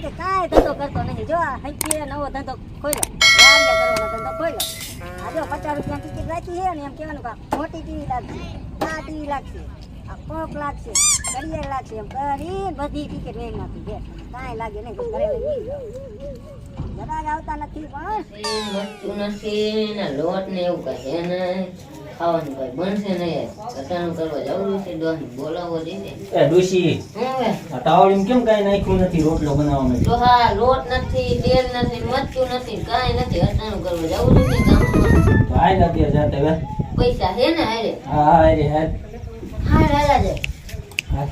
કે કાંઈ ધંધો કરતો નહીં. જો આ હંચીએ નવો ધંધો ખોલ્યો, ગાડિયા કરવાનો ધંધો ખોલ્યો. આ જો 50 રૂપિયા ટિકિટ રાખી છે ને એમ કહેવાનું કે મોટી ટીવી લાગશે, આ ટીવી લાગશે, આ પંપ લાગશે, ઘડિયાળ લાગશે, એમ કરીને બધી ટિકિટ વેચી નાખી છે. કાંઈ લાગે નહીં, ઘરે લઈ જાઓ. જરાક આવતા નથી પણ મરચું નથી ને લોટ ને એવું કઈ છે નહીં. ખાવાનું કઈ બનશે નહીં. કટાણું કરવા જવું છે, ડોહને બોલાવવો જોઈએ. એ ડોશી હું હવે આ તાવડીમાં કેમ કાંઈ નાખ્યું નથી રોટલો બનાવવા માટે? તો હા, લોટ નથી, તેલ નથી, મરચું નથી, કાંઈ નથી. કટાણું કરવા જવું જોઈએ ગામમાં. તો હાલ અત્યારે જાતે હવે. પૈસા છે ને હારે? હા હા રે હાલ હાલ હાલા જાય. હાલ.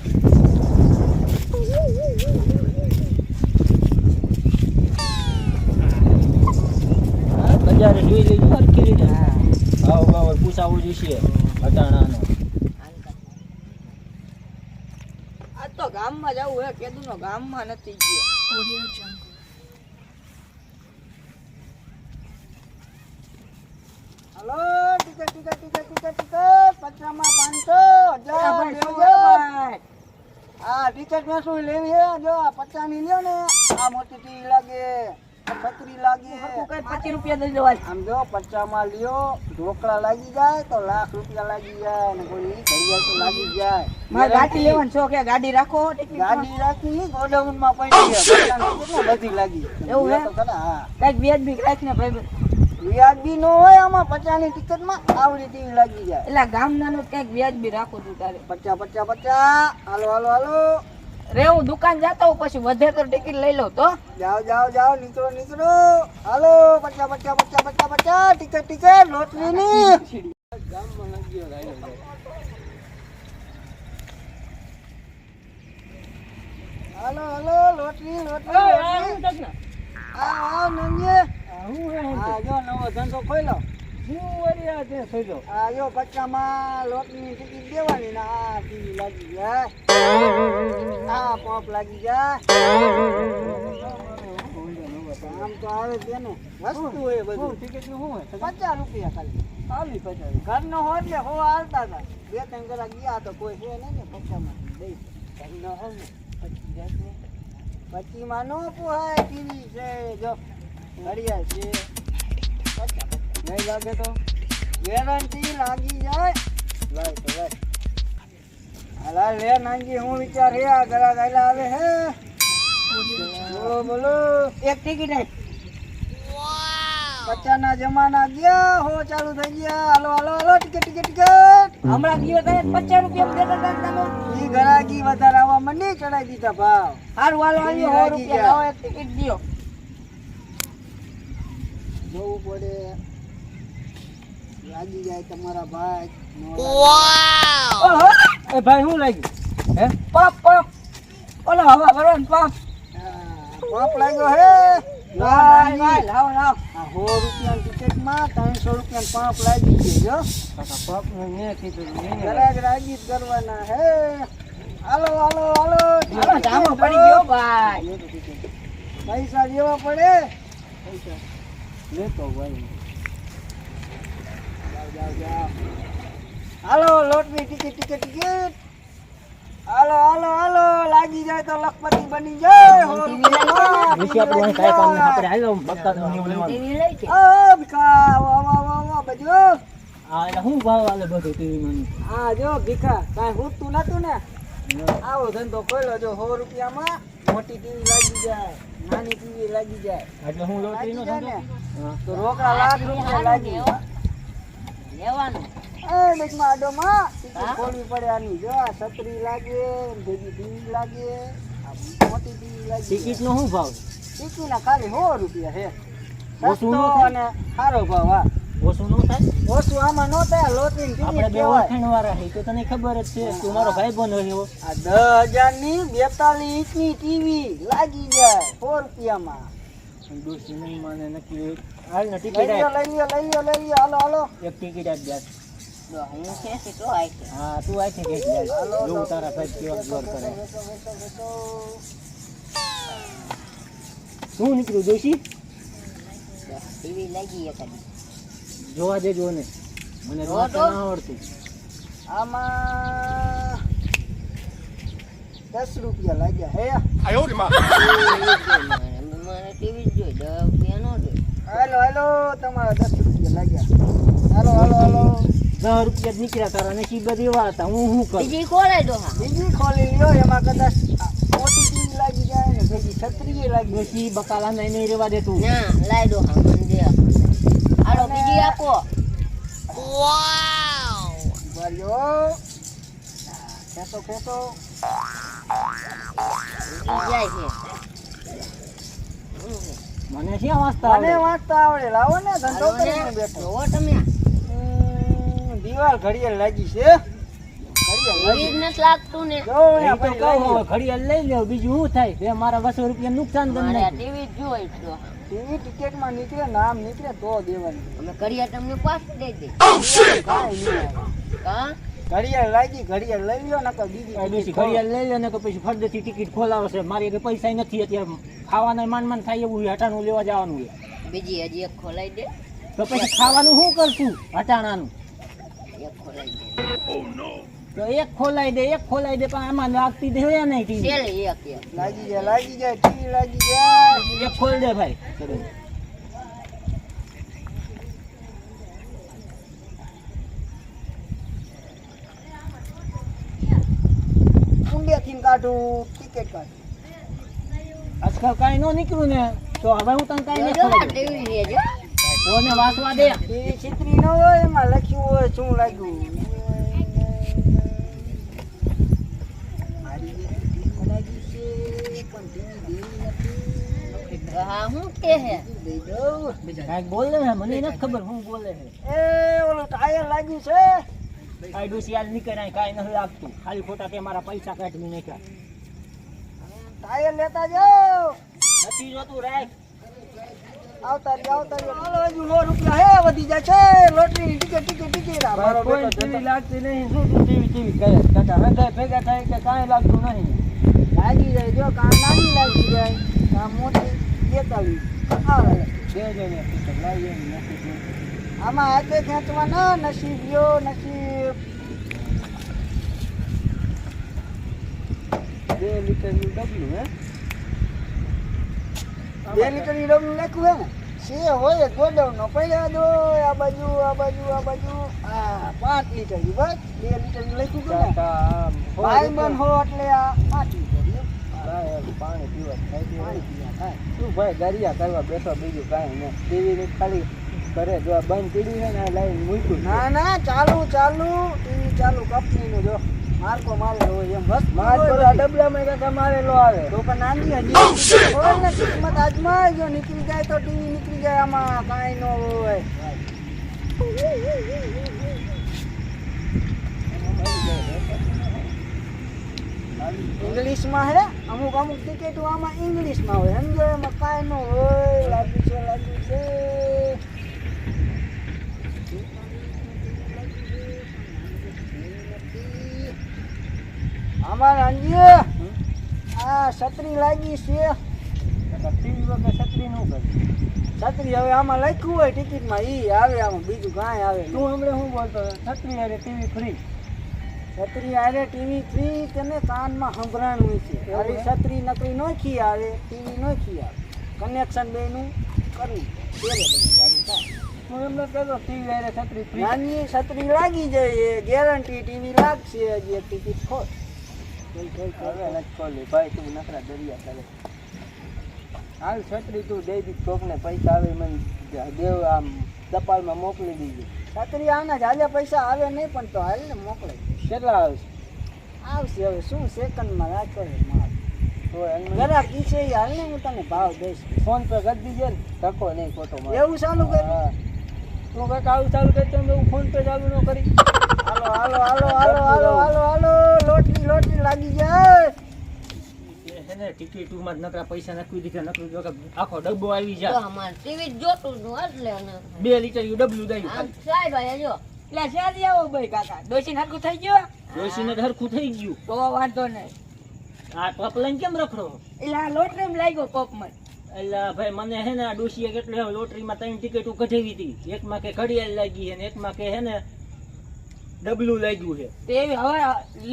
હા, બજારે જોઈ લેજો હરખી રીતે. ભાવ ભાવ પૂછાવું જોઈશે અટાણાનો. આ તો ગામમાં જવું હે, કેદુનો ગામમાં નથી ગયો. Hello, ticket ticket ticket ticket ticket પચામાં 500 ભાઈ હા ટિકિટ મેં શું લેવી હે? જો આ 50 ની લ્યો ને, આ મોટી ટીવી લાગે, આ છત્રી લાગે. કઈ 25 રૂપિયા દઈ દેવા. આમ જો 50 માં લ્યો, ઢોકળા લાગી જાય તો લાખ રૂપિયા લાગી જાય ને કોઈ ઘડિયાળ તો લાગી જાય. મારે ગાડી લેવાનું છો કે ગાડી રાખો ટિકિટ ગાડી રાખી ગોડાઉન માં પડી છે, બધી લાગી એવું હે? તો ખરા. હા, કઈક વ્યાજબી રાખીને ભાઈ. વ્યાજબી નો હોય આમાં. 50 ની ટિકિટ માં આવડી ટીવી લાગી જાય. એટલે ગામના નું કઈક વ્યાજબી રાખો તું તારે. 50 50 50. હાલો હાલો હાલો, રે હું દુકાન જાતો હોઉં, પછી વધે તો ટિકિટ લઈ લઉં તો. જાઓ જાઓ જાઓ, નીકળો નીકળો. હાલો 50 50 50 50 50. ટિકિટ ટિકિટ લોટરી ની. હાલો હાલો, લોટરી લોટરી લોટરી. આ નંગે આ જો નવો ધંધો ખોલ્યો. આ જો 50 માં લોટની ટિકિટ દેવાની ને આ ટીવી લાગી જાય, આ પંપ લાગી જાય. આમ તો આવે છે ને વસ્તુ હોય બધું. ટિકિટ નું શું હોય? 50 રૂપિયા ખાલી 50. ઘરનો હોય એટલે હો હાલતા હતા. 2-3 કલાક ગયા તો કોઈ છે નહીં ને 50 માં દઈ. ઘરનો હોય ને 25 માં નો પોહાય. ટીવી છે, જો ઘડિયાળ છે, 50 નહીં લાગે તો ગેરંટી લાગી જાય. લાય તો લાય. હાલા લે નાંગી, હું વિચાર હે આ ગ્રાહક આયલા આવે હે. બોલો બોલો. એક ટિકિટ આપ. 50 ના જમાના ગયા, હો ચાલુ થઈ ગયા. હાલો હાલો હાલો, ટિકિટ ટિકિટ ટિકિટ. હમણાં ગયો તો 50 રૂપિયા દેતા હતા તમે. ઈ ગ્રાહકી વધારે આવવા મંડી, ચડાઈ દીધા ભાવ. હારું હાલો આવ્યો 100 રૂપિયા લાવો, એક ટિકિટ દ્યો. જોવું પડે, લાગી જાય તમારા ભાઈ. ઓહો, એ ભાઈ શું લાગ્યું? હે પપ પપ. ઓલો હવા ભરવાનો પપ. પંપ લાગ્યો હે. વાય વાય લાવો લાવો. આ 100 રૂપિયાની ટિકિટમાં 300 રૂપિયાનું પંપ લાગી ગયો. જો મેં કીધું ગ્રાહક રાજી જ કરવાના હે. હાલો હાલો હાલો, હાલો જામો પડી ગયો ભાઈ. પૈસા દેવા પડે. પૈસા લેતો ભાઈ. જાઓ જાઓ જાઓ. હાલો લોટની ટિકિટ ટિકિટ ટિકિટ. હાલો હાલો હાલો, લાગી જાય તો લખપતિ બની જાય. 100 રૂપિયા ટીવી લઈ છે. આ ભીખા વાહ વાહ વાહ વાહ બજો. શું ભાવ આલે બધું ટીવી હા જો ભીખા, કાંઈ હુતું નતું ને. આવો ધંધો ખોલ્યો. જો 100 રૂપિયામાં મોટી ટીવી લાગી જાય, નાની ટીવી લાગી જાય. એટલે હું લોટરી નો લાગી જાય ધંધો? ને તો રોકડા લાખ રૂપિયા લાગી જાય. લેવાનું. એ દેખમાં આડોમાં ટિકિટ ખોલવી પડે આની. જો આ છત્રી લાગે, ભેગી ટીવી લાગે, આ મોટી ટીવી લાગી. ટિકિટ નો શું ભાવ? ટિકિટના ખાલી 100 રૂપિયા છે. ઓછું ન સસ્તો થાય? અને સારો ભાવ. હા, ઓછું ન થાય? ઓછું આમાં નો થાય. લોટરી આપણે ટિકિટ બે કહેવાય. ઓળખાણ વાળા છે તો તને ખબર જ છે. તું મારો ભાઈ બન હોય. આ 10,000 ની 42 ઇંચની ટીવી લાગી જાય 100 રૂપિયામાં. દોસ્ત નહીં માને નક્કી. હાલ ને લઈ ટિકિટ લ્યો આપ. લઈ લ્યો લઈ લ્યો લઈ લ્યો. હાલો હાલો. એક ટિકિટ આપ દે. હું છે તો આઈ છે. હા તું આથી કઈ જાય. જોઉં તારા ભાઈ કેવા જોર કરે. શું નીકળ્યું દોશી? ટીવી લાગી એકાદી. જોવા દેજો ને. મને જોતા ના આવડતું. આમાં 10 રૂપિયા લાગ્યા હે મારે ટીવી જોઈ 10 રૂપિયા નો જોઈ. હાલો હાલો તમારા 10 રૂપિયા લાગ્યા હાલો હાલો હાલો 10 રૂપિયા જ નીકળ્યા તારા નસીબ બધી એવા હતા હું શું કરું બીજી ખોલાય ડોહા. બીજી ખોલી લ્યો એમાં કદાચ મોટી ટીવી લાગી જાય ને ભેગી છત્રી લાગી ડોશી બકાલા નહીં રહેવા દે તું ના લાય ડોહા મને દે. હાલો બીજી આપો. વાળ્યો ખેંચો ખેંચો બીજી જાય છે. મને ક્યાં વાંચતા મને આવડે? વાંચતા આવડે લાવો ને ધંધો હાલો કરીને ને, બેઠો જોવો તમે. દિવાલ ઘડિયાળ લાગી છે ઘડિયાળ એવી જ લાગી નથી લાગતું ને. જો એ તો કહું હવે ઘડિયાળ લઈ લેવ બીજું શું થાય બે મારા 200 રૂપિયા નુકસાન કરી મારે આ નાખ્યું. ટીવી જ જોઈ છે ડોહા. ટીવી ટિકિટમાં નીકળે નામ નીકળે તો દેવાની અમે ઘડિયાળ તમને પાછી દઈ દે. કાંઈ નહીં આવે. કા ઘડિયાળ લાગી ઘડિયાળ લઈ લ્યો નકર બીજી આ ડોશી ઘડિયાળ લઈ લે ને કે પછી ફરદેથી ટિકિટ ખોલાવે છે મારી આગળ પૈસા નથી અત્યારે ખાવાના માંડ થાય એવું હટાણું લેવા જવાનું છે બીજી હજી એક ખોલાઈ દે. તો પછી ખાવાનું શું કરશું હટાણાનું એક ખોલાઈ દે. તો એક ખોલાઈ દે પણ આમાં લાગતી દે હોય નહીં ટીવી છેલ્લે એક એક. લાગી જાય ટીવી લાગી જાય એક ખોલ દે ભાઈ ઊંડેથી કાઢું ટિકિટ કાઢું આજકાલ કાંઈ ન નીકળ્યું ને તો હવે હું તને કાંઈ જો નહીં જો ટીવી લેજો. કોને વાંચવા દે ટીવી છિત્રી ન હોય એમાં લખ્યું હોય શું લાગ્યું મારી એક ટીવી લાગી છે પણ ટીવી દેવી નથી હા હું કે હે દઈ દઉં કાંઈક બોલે છે મને નથી ખબર શું બોલે છે એ ઓલું ટાયર લાગ્યું છે કાંઈ ડોશી આજ નીકળાય કાંઈ નથી લાગતું ખાલી ખોટા તે મારા પૈસા કાઢવી નાખ્યા ટાયર લેતા જાઓ નથી જોતું રાખ આવતા રહ્યો હાલો હજુ 100 રૂપિયા હે વધી જાય છે લોટરી ટિકિટ આ મારો બેટો ટીવી લાગતી નહીં શું તું ટીવી કહે કાકા હૃદય ભેગા થાય કે કાંઈ લાગતું નહીં લાગી જાય જો કાં નાની લાગી જાય કાં મોટી 43 આવે આમાં હાથે ખેંચવાના નસીબ યો નસીબ 2 લીટરનું ડબલું હે 2 લીટરની ડબલું નાખ્યું હે ને છે હોય ગોડાઉનનો પડ્યા દો આ બાજુ આ 5 લીટરની બસ 2 લીટરની લખ્યું હતું ને ભાઈ બન હો એટલે આ 5 લીટર પાણી પીવા પાણી પીવા થાય તું ભાઈ દરિયા કરવા બેઠો બીજું કાંઈ નહીં ટીવી ની ખાલી કરે જો આ બંધ પીડી છે ને આ લાઈન મૂક્યું ના ના ચાલુ ટીવી ચાલુ કંપનીનું જો માર્કો મારેલો હોય એમ મસ્ત માર તો આ ડબલામાં કાકા મારેલો આવે તો પણ નાની હજી હોય ને કિસ્મત આજમાં જો નીકળી જાય તો ટીવી નીકળી જાય આમાં કાંઈ ન હોય ઇંગ્લિશમાં હે અમુક ટિકિટો આમાં ઇંગ્લિશમાં હોય સમજો એમાં કાંઈ ન હોય લાગ્યું છે અમારે અંજે આ છત્રી લાગી છે ટીવી વગર છત્રી નું કરે છત્રી હવે આમાં લખ્યું હોય ટિકિટમાં ઈ આવે આમાં બીજું કાંઈ આવે નહીં. તું હમણાં શું બોલતો છત્રી અરે ટીવી ફ્રી છત્રી આરે ટીવી ફ્રી તને કાનમાં સંભળાણું છે ખાલી છત્રી નકરી નોખી આવે ટીવી નોખી આવે કનેક્શન બેનું કરવું હું એમને કહેતો ટીવી અરે છત્રી ફ્રી નાની છત્રી લાગી જાય ગેરંટી ટીવી લાગશે હજી એક ટિકિટ ખોટ હવે નથી ખોલી ભાઈ તું નકરા દરિયા કરે હાલ છત્રી તું દઈ દી કોકને પૈસા આવે મને દેવ આમ ટપાલમાં મોકલી દીધી છત્રી આના જાજા પૈસા આવે નહીં પણ તો હાલ ને મોકલે કેટલા આવશે આવશે હવે શું સેકન્ડમાં રાખો માલ તો એમને ગરાકી છે એ હાલ ને હું તને ભાવ દઈશ ફોન પે કરી દીજે ને ધક્કો નહીં ખોટો મારે એવું ચાલુ કર્યું હા. તું કાંઈક આવું ચાલુ કરતો હું ફોન પે ચાલુ ન કરી હાલો લોટરી લાગી જાય એને ટિકિટમાં નકરા પૈસા નાખી દીધા નકરું જો કે આખો ડબ્બો આવી તો જાય અમારે ટીવી જોતું જ નું એટલે ને 2 લીટર યુ ડબલ્યુ દઈ આમ સાહેબ આયા જો એટલે શેરી આવો ભાઈ કાકા ડોસી નાખું થઈ ગયો ડોશીને હરખું થઈ ગયું તો વાંધો નહીં આ ટોપ લઈને કેમ રખડો એટલે આ લોટરી માં લાગ્યો કોપમાં એટલે ભાઈ મને હે ને આ ડોશીએ કેટલે લોટરીમાં 3 ટિકિટો કઢાવી હતી એકમાં કે ઘડિયાળ લાગી છે ને એકમાં કે હે ને ડબલું લાગ્યું છે તે હવે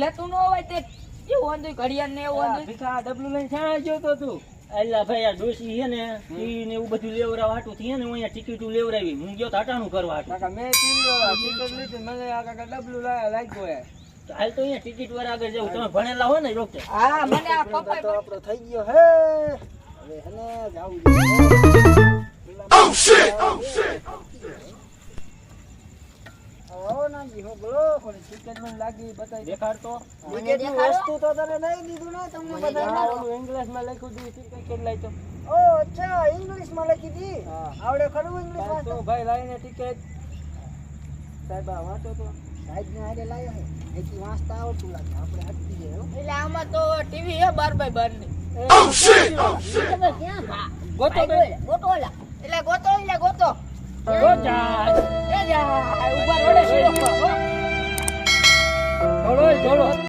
લેતું ન હોય તે એવું હતું ઘડિયાળ ને એવું હતું ભીખા ડબલું લઈને ક્યાં ગયો તો તું? અલ્લા ભાઈ આ ડોશી છે ને ઈ ને એવું બધું લેવરાવા હાટું થી ને હું અહીંયા ટિકિટો લેવરાવી હું ગયો તો હટાણું કરવા હાટું કાકા મેં ટિકિટ લીધી મને આ કાકા ડબલું લાગ્યો હે. તો હાલ તો અહીંયા ટિકિટ વાળા આગળ જાવ તમે ભણેલા હો ને ડોક્ટર હા મને આ પપ્પા તો આપણો થઈ ગયો હે હવે હને જાવું આવો ના જી હો બોલો પણ ટિકિટ મને લાગી બતાવી દેખાડતો ટિકિટનું વસ્તુ તો તને નહીં દીધું ને તમને બધાને ઇંગ્લિશમાં લખ્યું હતું ટિકિટ કેટલાય તો ઓ અચ્છા ઇંગ્લિશમાં લખી દી હા. આવડે ખરું ઇંગ્લિશ તો વાંચતા ભાઈ લાઈને ટિકિટ સાહેબ આ વાંચો તો સાહેબ ને આડે લાયા હે એથી વાંચતા આવડતું લાગે આપણે અટકી જાય હો એટલે આમાં તો ટીવી હે 12x12 ની તમે ક્યાં ભા ગોતો આઈ બે. ગયો, ગોતો ઓલા. એટલે ગોતો ગોજા એ જા ઉભા રોડે શીરો થોડો